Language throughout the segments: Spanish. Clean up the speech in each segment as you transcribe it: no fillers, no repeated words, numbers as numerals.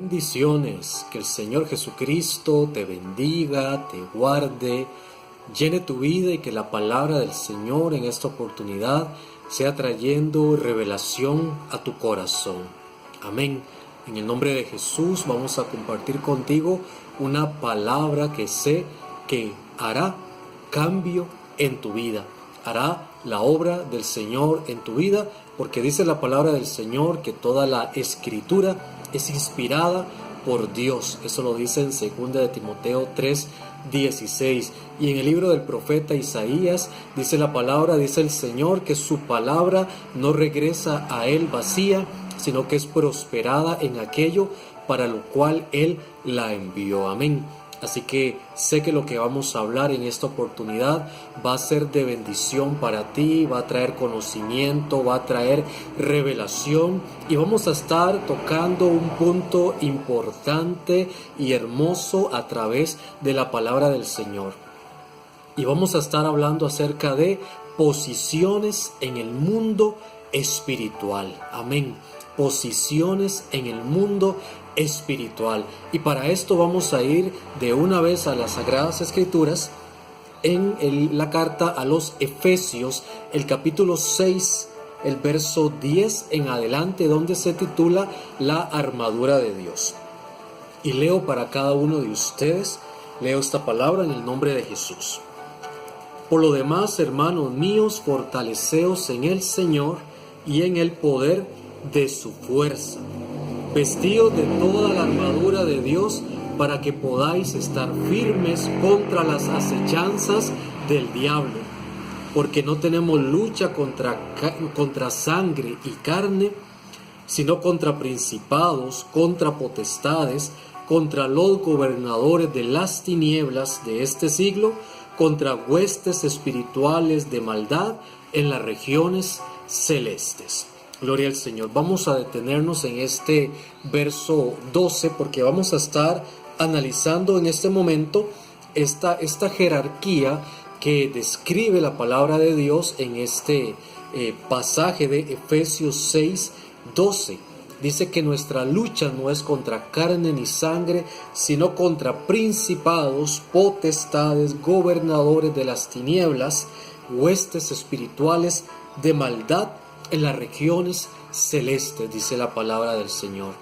Bendiciones, que el Señor Jesucristo te bendiga, te guarde, llene tu vida y que la palabra del Señor en esta oportunidad sea trayendo revelación a tu corazón. Amén. En el nombre de Jesús vamos a compartir contigo una palabra que sé que hará cambio en tu vida, hará la obra del Señor en tu vida, porque dice la palabra del Señor que toda la Escritura es inspirada por Dios. Eso lo dice en 2 de Timoteo 3:16. Y en el libro del profeta Isaías dice la palabra, dice el Señor, que su palabra no regresa a él vacía, sino que es prosperada en aquello para lo cual él la envió. Amén. Así que sé que lo que vamos a hablar en esta oportunidad va a ser de bendición para ti, va a traer conocimiento, va a traer revelación y vamos a estar tocando un punto importante y hermoso a través de la palabra del Señor. Y vamos a estar hablando acerca de posiciones en el mundo espiritual. Amén. Posiciones en el mundo espiritual. Y para esto vamos a ir de una vez a las Sagradas Escrituras en la carta a los Efesios, el capítulo 6, el verso 10 en adelante, donde se titula La armadura de Dios. Y leo para cada uno de ustedes, leo esta palabra en el nombre de Jesús. Por lo demás, hermanos míos, fortaleceos en el Señor y en el poder de su fuerza. Vestíos de toda la armadura de Dios para que podáis estar firmes contra las acechanzas del diablo. Porque no tenemos lucha contra sangre y carne, sino contra principados, contra potestades, contra los gobernadores de las tinieblas de este siglo, contra huestes espirituales de maldad en las regiones celestes. Gloria al Señor. Vamos a detenernos en este verso 12 porque vamos a estar analizando en este momento esta jerarquía que describe la palabra de Dios en este pasaje de Efesios 6:12. Dice que nuestra lucha no es contra carne ni sangre, sino contra principados, potestades, gobernadores de las tinieblas, huestes espirituales de maldad en las regiones celestes, dice la palabra del Señor.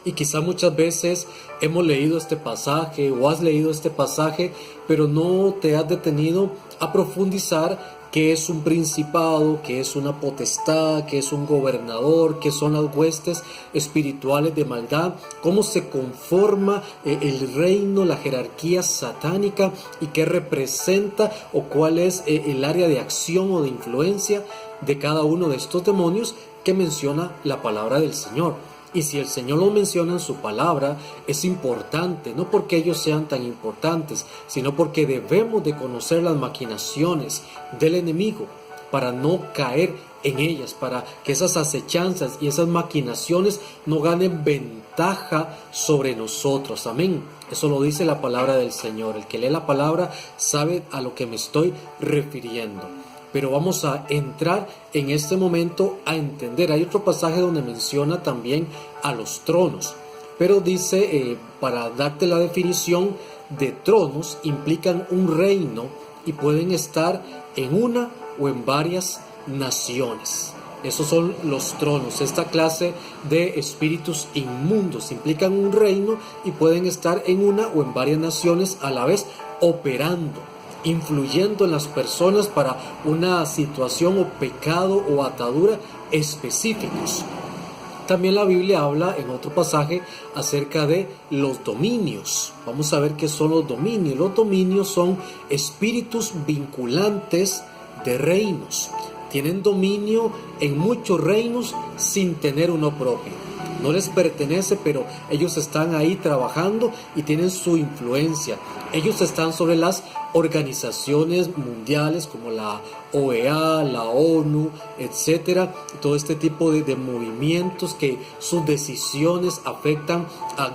Y quizá muchas veces hemos leído este pasaje o has leído este pasaje, pero no te has detenido a profundizar qué es un principado, qué es una potestad, qué es un gobernador, qué son las huestes espirituales de maldad, cómo se conforma el reino, la jerarquía satánica y qué representa o cuál es el área de acción o de influencia de cada uno de estos demonios que menciona la palabra del Señor. Y si el Señor lo menciona en su palabra, es importante, no porque ellos sean tan importantes, sino porque debemos de conocer las maquinaciones del enemigo para no caer en ellas, para que esas acechanzas y esas maquinaciones no ganen ventaja sobre nosotros. Amén. Eso lo dice la palabra del Señor. El que lee la palabra sabe a lo que me estoy refiriendo. Pero vamos a entrar en este momento a entender. Hay otro pasaje donde menciona también a los tronos. Pero dice, para darte la definición de tronos, implican un reino y pueden estar en una o en varias naciones. Esos son los tronos. Esta clase de espíritus inmundos implican un reino y pueden estar en una o en varias naciones a la vez operando, influyendo en las personas para una situación o pecado o atadura específicos. También la Biblia habla en otro pasaje acerca de los dominios. Vamos a ver qué son los dominios. Los dominios son espíritus vinculantes de reinos. Tienen dominio en muchos reinos sin tener uno propio. No les pertenece, pero ellos están ahí trabajando y tienen su influencia. Ellos están sobre las organizaciones mundiales como la OEA, la ONU, etcétera. Todo este tipo de movimientos que sus decisiones afectan a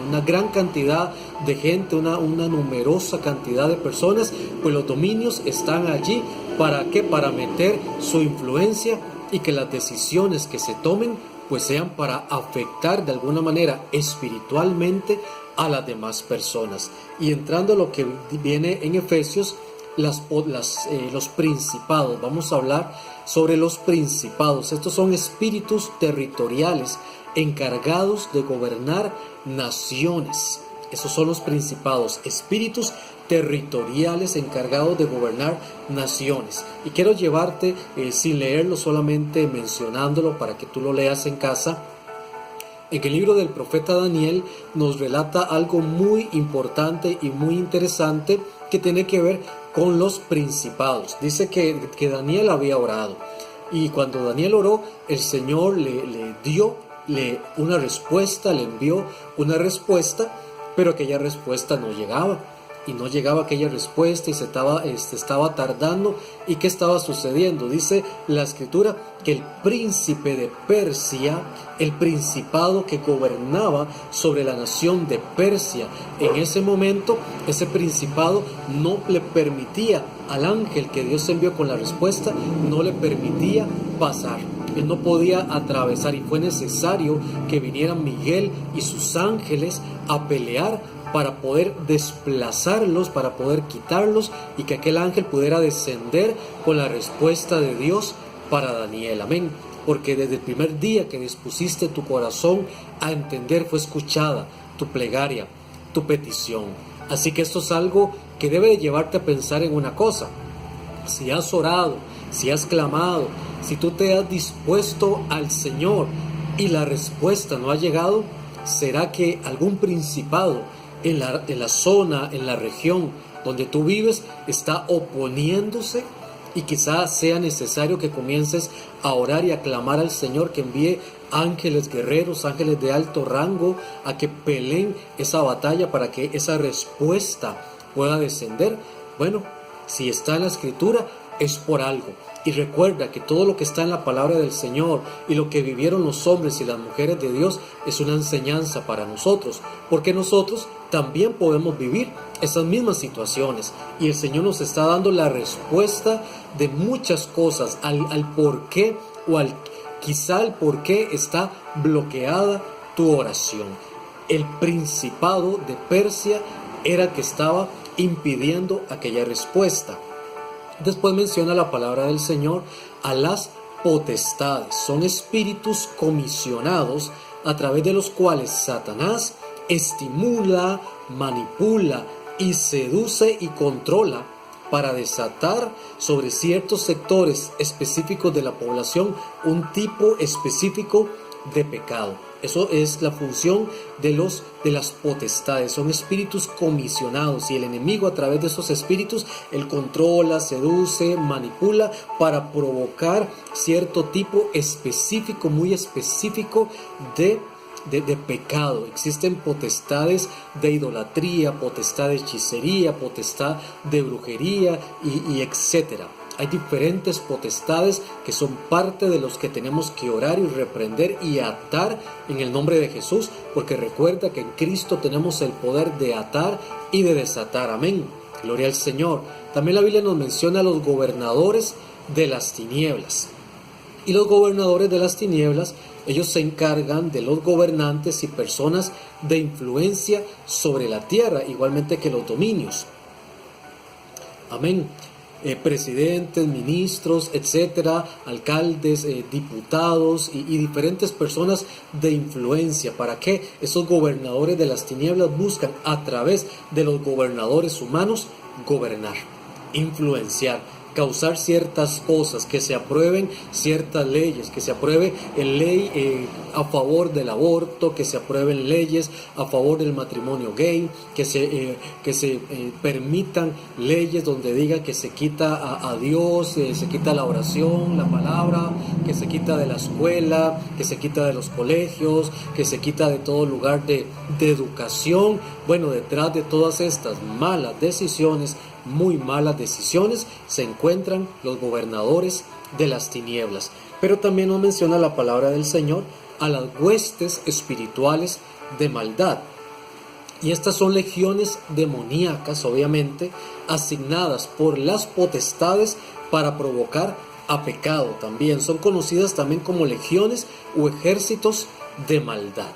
una gran cantidad de gente, una numerosa cantidad de personas. Pues los dominios están allí. ¿Para qué? Para meter su influencia y que las decisiones que se tomen pues sean para afectar de alguna manera espiritualmente a las demás personas. Y entrando a lo que viene en Efesios, los principados. Vamos a hablar sobre los principados. Estos son espíritus territoriales encargados de gobernar naciones. Esos son los principados, espíritus territoriales encargados de gobernar naciones. Y quiero llevarte, sin leerlo, solamente mencionándolo para que tú lo leas en casa. En el libro del profeta Daniel nos relata algo muy importante y muy interesante que tiene que ver con los principados. Dice que Daniel había orado, y cuando Daniel oró, el Señor le dio una respuesta, le envió una respuesta, pero aquella respuesta no llegaba. Y no llegaba aquella respuesta, y se estaba tardando. ¿Y qué estaba sucediendo? Dice la escritura que el príncipe de Persia, el principado que gobernaba sobre la nación de Persia, en ese momento, ese principado no le permitía al ángel que Dios envió con la respuesta, no le permitía pasar. Él no podía atravesar, y fue necesario que vinieran Miguel y sus ángeles a pelear para poder desplazarlos, para poder quitarlos, y que aquel ángel pudiera descender con la respuesta de Dios para Daniel. Amén. Porque desde el primer día que dispusiste tu corazón a entender, fue escuchada tu plegaria, tu petición. Así que esto es algo que debe de llevarte a pensar en una cosa. Si has orado, si has clamado, si tú te has dispuesto al Señor y la respuesta no ha llegado, ¿será que algún principado en la zona, en la región donde tú vives, está oponiéndose? Y quizás sea necesario que comiences a orar y a clamar al Señor que envíe ángeles guerreros, ángeles de alto rango, a que peleen esa batalla para que esa respuesta pueda descender. Bueno, si está en la escritura, es por algo. Y recuerda que todo lo que está en la palabra del Señor y lo que vivieron los hombres y las mujeres de Dios es una enseñanza para nosotros, porque nosotros también podemos vivir esas mismas situaciones, y el Señor nos está dando la respuesta de muchas cosas, al por qué, o quizá el por qué está bloqueada tu oración. El principado de Persia era el que estaba impidiendo aquella respuesta. Después menciona la palabra del Señor a las potestades. Son espíritus comisionados a través de los cuales Satanás estimula, manipula y seduce y controla para desatar sobre ciertos sectores específicos de la población un tipo específico de pecado. Eso es la función de las potestades. Son espíritus comisionados, y el enemigo, a través de esos espíritus, él controla, seduce, manipula para provocar cierto tipo específico, muy específico de pecado. Existen potestades de idolatría, potestad de hechicería, potestad de brujería y etcétera. Hay diferentes potestades que son parte de los que tenemos que orar y reprender y atar en el nombre de Jesús, porque recuerda que en Cristo tenemos el poder de atar y de desatar. Amén. Gloria al Señor. También la Biblia nos menciona a los gobernadores de las tinieblas. Y los gobernadores de las tinieblas, ellos se encargan de los gobernantes y personas de influencia sobre la tierra, igualmente que los dominios. Amén. Presidentes, ministros, etcétera, alcaldes, diputados y diferentes personas de influencia. ¿Para qué? Esos gobernadores de las tinieblas buscan, a través de los gobernadores humanos, gobernar, influenciar, causar ciertas cosas, que se aprueben ciertas leyes, que se apruebe ley a favor del aborto, que se aprueben leyes a favor del matrimonio gay, que se permitan leyes donde diga que se quita a Dios, se quita la oración, la palabra, que se quita de la escuela, que se quita de los colegios, que se quita de todo lugar de educación. Bueno, detrás de todas estas malas decisiones, muy malas decisiones, se encuentran los gobernadores de las tinieblas. Pero también nos menciona la palabra del Señor a las huestes espirituales de maldad. Y estas son legiones demoníacas, obviamente, asignadas por las potestades para provocar a pecado también. Son conocidas también como legiones o ejércitos de maldad.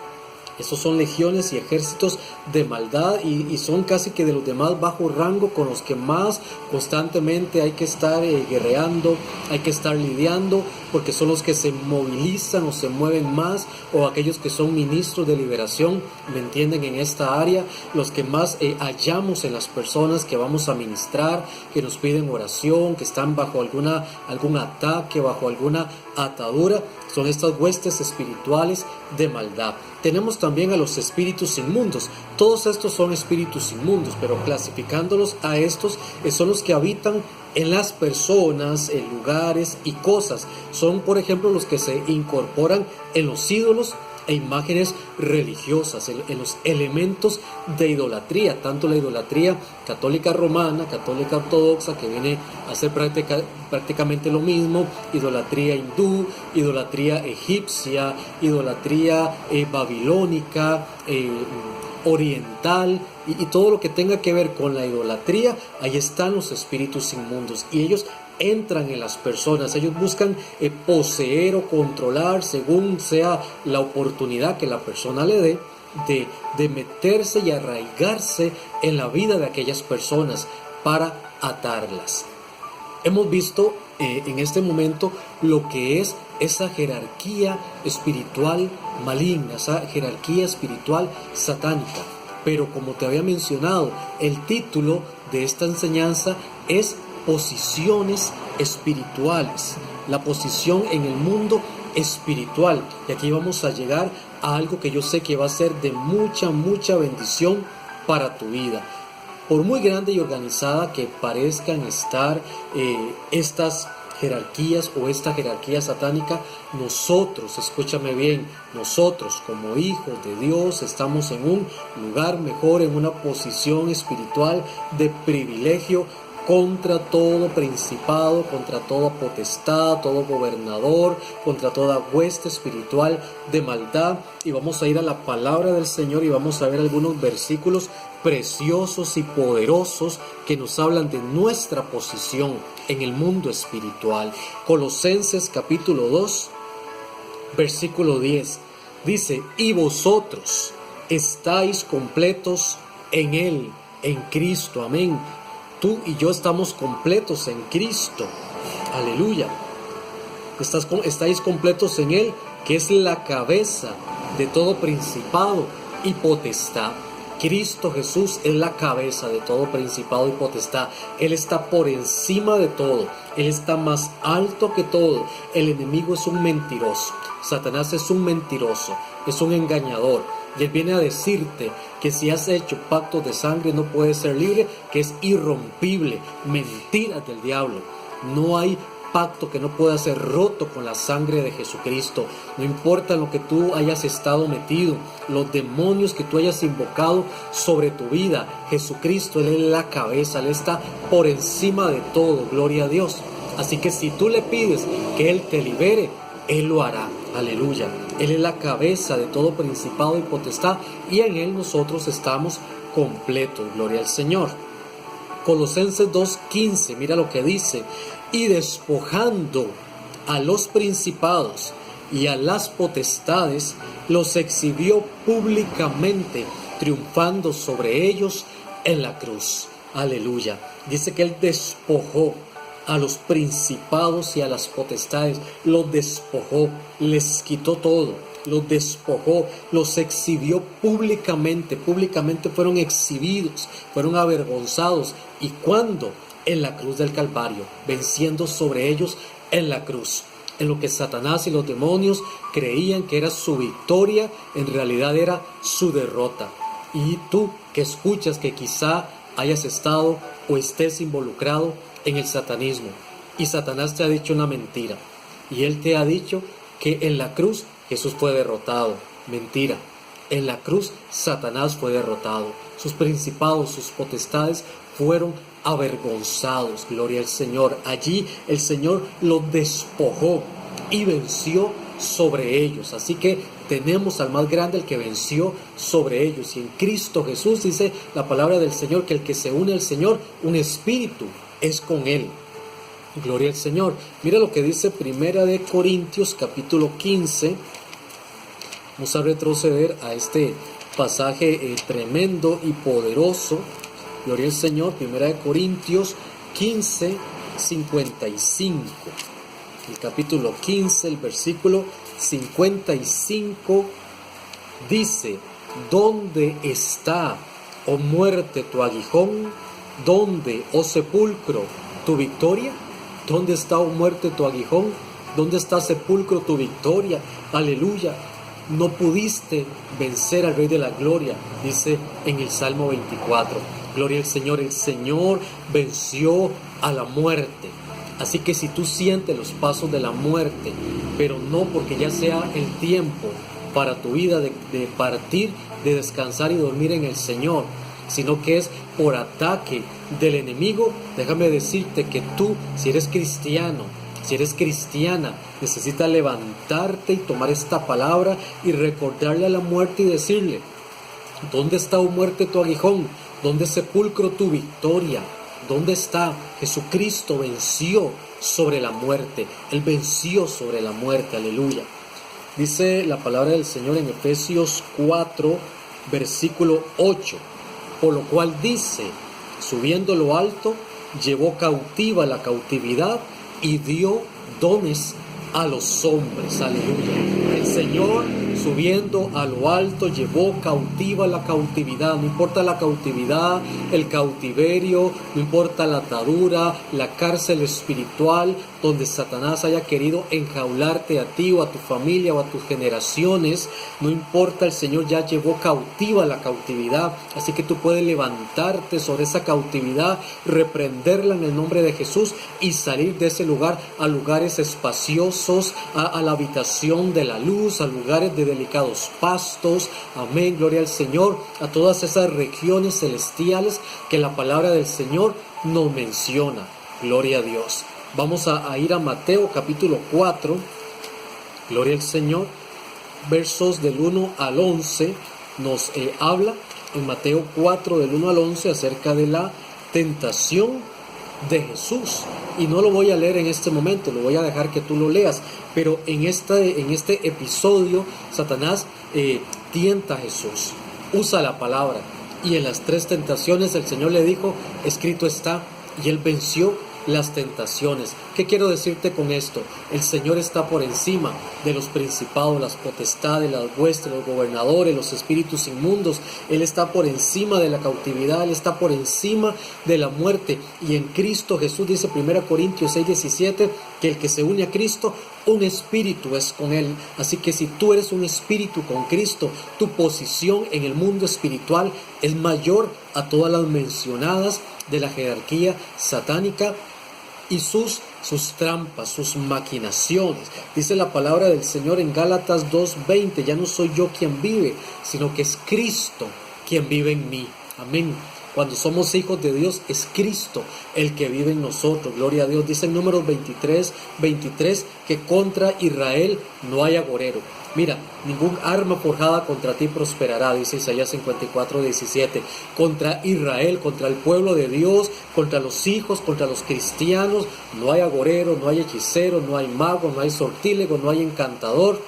Estos son legiones y ejércitos de maldad y son casi que de los de más bajo rango, con los que más constantemente hay que estar guerreando, hay que estar lidiando, porque son los que se movilizan o se mueven más, o aquellos que son ministros de liberación, ¿me entienden? En esta área, los que más hallamos en las personas que vamos a ministrar, que nos piden oración, que están bajo algún ataque, bajo alguna atadura, son estas huestes espirituales de maldad. Tenemos también a los espíritus inmundos. Todos estos son espíritus inmundos, pero clasificándolos a estos, son los que habitan en las personas, en lugares y cosas. Son, por ejemplo, los que se incorporan en los ídolos e imágenes religiosas, en los elementos de idolatría, tanto la idolatría católica romana, católica ortodoxa, que viene a ser prácticamente lo mismo, idolatría hindú, idolatría egipcia, idolatría babilónica, oriental, y todo lo que tenga que ver con la idolatría. Ahí están los espíritus inmundos, y ellos entran en las personas. Ellos buscan poseer o controlar, según sea la oportunidad que la persona le dé, de meterse y arraigarse en la vida de aquellas personas para atarlas. Hemos visto en este momento lo que es esa jerarquía espiritual maligna, esa jerarquía espiritual satánica. Pero como te había mencionado, el título de esta enseñanza es posiciones espirituales, la posición en el mundo espiritual. Y aquí vamos a llegar a algo que yo sé que va a ser de mucha bendición para tu vida. Por muy grande y organizada que parezcan estar estas jerarquías o esta jerarquía satánica, nosotros, escúchame bien, nosotros como hijos de Dios estamos en un lugar mejor, en una posición espiritual de privilegio contra todo principado, contra toda potestad, todo gobernador, contra toda hueste espiritual de maldad. Y vamos a ir a la palabra del Señor y vamos a ver algunos versículos preciosos y poderosos que nos hablan de nuestra posición en el mundo espiritual. Colosenses capítulo 2, versículo 10, dice: y vosotros estáis completos en Él, en Cristo. Amén. Tú y yo estamos completos en Cristo. Aleluya. Estáis completos en Él, que es la cabeza de todo principado y potestad. Cristo Jesús es la cabeza de todo principado y potestad. Él está por encima de todo. Él está más alto que todo. El enemigo es un mentiroso. Satanás es un mentiroso, es un engañador. Y él viene a decirte que si has hecho pactos de sangre no puedes ser libre, que es irrompible. Mentiras del diablo. No hay pacto que no pueda ser roto con la sangre de Jesucristo. No importa lo que tú hayas estado metido, los demonios que tú hayas invocado sobre tu vida, Jesucristo, Él es la cabeza, Él está por encima de todo. Gloria a Dios. Así que si tú le pides que Él te libere, Él lo hará. Aleluya. Él es la cabeza de todo principado y potestad, y en Él nosotros estamos completos. Gloria al Señor. Colosenses 2:15, mira lo que dice: y despojando a los principados y a las potestades, los exhibió públicamente, triunfando sobre ellos en la cruz. Aleluya. Dice que Él despojó a los principados y a las potestades, los despojó, les quitó todo, los despojó, los exhibió públicamente fueron exhibidos, fueron avergonzados. ¿Y cuándo? En la cruz del Calvario, venciendo sobre ellos en la cruz. En lo que Satanás y los demonios creían que era su victoria, en realidad era su derrota. Y tú que escuchas, que quizá hayas estado o estés involucrado en el satanismo, y Satanás te ha dicho una mentira, y él te ha dicho que en la cruz Jesús fue derrotado. Mentira. En la cruz Satanás fue derrotado. Sus principados, sus potestades fueron avergonzados. Gloria al Señor. Allí el Señor los despojó y venció sobre ellos. Así que tenemos al más grande, el que venció sobre ellos. Y en Cristo Jesús dice la palabra del Señor que el que se une al Señor, un espíritu es con Él. Gloria al Señor. Mira lo que dice Primera de Corintios capítulo 15. Vamos a retroceder a este pasaje tremendo y poderoso. Gloria al Señor. Primera de Corintios 15, 55. El capítulo 15, el versículo 55 dice: ¿Dónde está, oh muerte, tu aguijón? ¿Dónde, oh sepulcro, tu victoria? ¿Dónde está, oh muerte, tu aguijón? ¿Dónde está, sepulcro, tu victoria? Aleluya. No pudiste vencer al Rey de la Gloria, dice en el Salmo 24. Gloria al Señor. El Señor venció a la muerte. Así que si tú sientes los pasos de la muerte, pero no porque ya sea el tiempo para tu vida de partir, de descansar y dormir en el Señor, sino que es por ataque del enemigo, déjame decirte que tú, si eres cristiano, si eres cristiana, necesitas levantarte y tomar esta palabra y recordarle a la muerte y decirle: ¿dónde está, oh muerte, tu aguijón? ¿Dónde, sepulcro, tu victoria? ¿Dónde está? Jesucristo venció sobre la muerte. Él venció sobre la muerte. Aleluya. Dice la palabra del Señor en Efesios 4, versículo 8. Por lo cual dice: subiendo lo alto, llevó cautiva la cautividad y dio dones a los hombres. Aleluya. El Señor, subiendo a lo alto, llevó cautiva la cautividad. No importa la cautividad, el cautiverio, no importa la atadura, la cárcel espiritual donde Satanás haya querido enjaularte a ti o a tu familia o a tus generaciones, no importa, el Señor ya llevó cautiva la cautividad. Así que tú puedes levantarte sobre esa cautividad, reprenderla en el nombre de Jesús y salir de ese lugar a lugares espaciosos, a la habitación de la luz, a lugares de delicados pastos. Amén, gloria al Señor, a todas esas regiones celestiales que la palabra del Señor nos menciona. Gloria a Dios. Vamos a ir a Mateo capítulo 4, gloria al Señor, versos del 1 al 11, nos habla en Mateo 4 del 1 al 11 acerca de la tentación de Jesús. Y no lo voy a leer en este momento, lo voy a dejar que tú lo leas, pero en este episodio Satanás tienta a Jesús, usa la palabra, y en las 3 tentaciones el Señor le dijo: escrito está, y él venció las tentaciones. ¿Qué quiero decirte con esto? El Señor está por encima de los principados, las potestades, las huestes, los gobernadores, los espíritus inmundos. Él está por encima de la cautividad, Él está por encima de la muerte. Y en Cristo Jesús, dice 1 Corintios 6:17, que el que se une a Cristo, un espíritu es con Él. Así que si tú eres un espíritu con Cristo, tu posición en el mundo espiritual es mayor a todas las mencionadas de la jerarquía satánica y sus trampas, sus maquinaciones. Dice la palabra del Señor en Gálatas 2:20: ya no soy yo quien vive, sino que es Cristo quien vive en mí. Amén. Cuando somos hijos de Dios, es Cristo el que vive en nosotros. Gloria a Dios. Dice en Números 23 que contra Israel no hay agorero. Mira, ningún arma forjada contra ti prosperará, dice Isaías 54:17. Contra Israel, contra el pueblo de Dios, contra los hijos, contra los cristianos, no hay agorero, no hay hechicero, no hay mago, no hay sortílego, no hay encantador,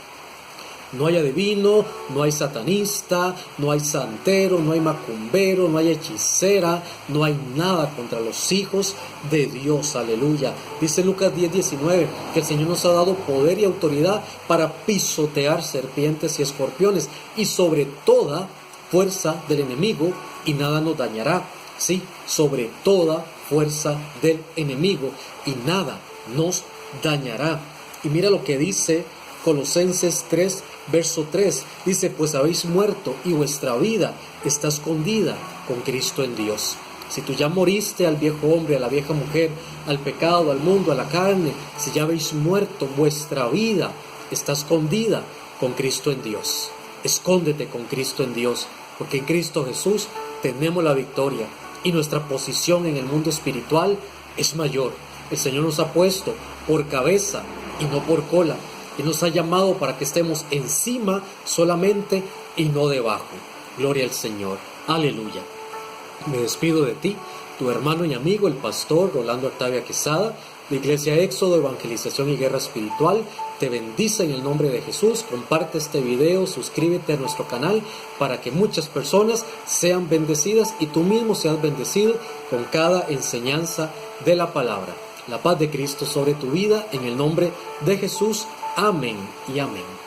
no hay adivino, no hay satanista, no hay santero, no hay macumbero, no hay hechicera, no hay nada contra los hijos de Dios. Aleluya. Dice Lucas 10:19 que el Señor nos ha dado poder y autoridad para pisotear serpientes y escorpiones y sobre toda fuerza del enemigo, y nada nos dañará. Sí, sobre toda fuerza del enemigo y nada nos dañará. Y mira lo que dice Colosenses 3, verso 3, dice: pues habéis muerto y vuestra vida está escondida con Cristo en Dios. Si tú ya moriste al viejo hombre, a la vieja mujer, al pecado, al mundo, a la carne, si ya habéis muerto, vuestra vida está escondida con Cristo en Dios. Escóndete con Cristo en Dios, porque en Cristo Jesús tenemos la victoria y nuestra posición en el mundo espiritual es mayor. El Señor nos ha puesto por cabeza y no por cola. Y nos ha llamado para que estemos encima solamente y no debajo. Gloria al Señor. Aleluya. Me despido de ti, tu hermano y amigo, el pastor Rolando Artavia Quesada, La Iglesia Éxodo, Evangelización y Guerra Espiritual te bendice en el nombre de Jesús. Comparte este video, suscríbete a nuestro canal para que muchas personas sean bendecidas y tú mismo seas bendecido con cada enseñanza de la palabra. La paz de Cristo sobre tu vida en el nombre de Jesús. Amén y amén.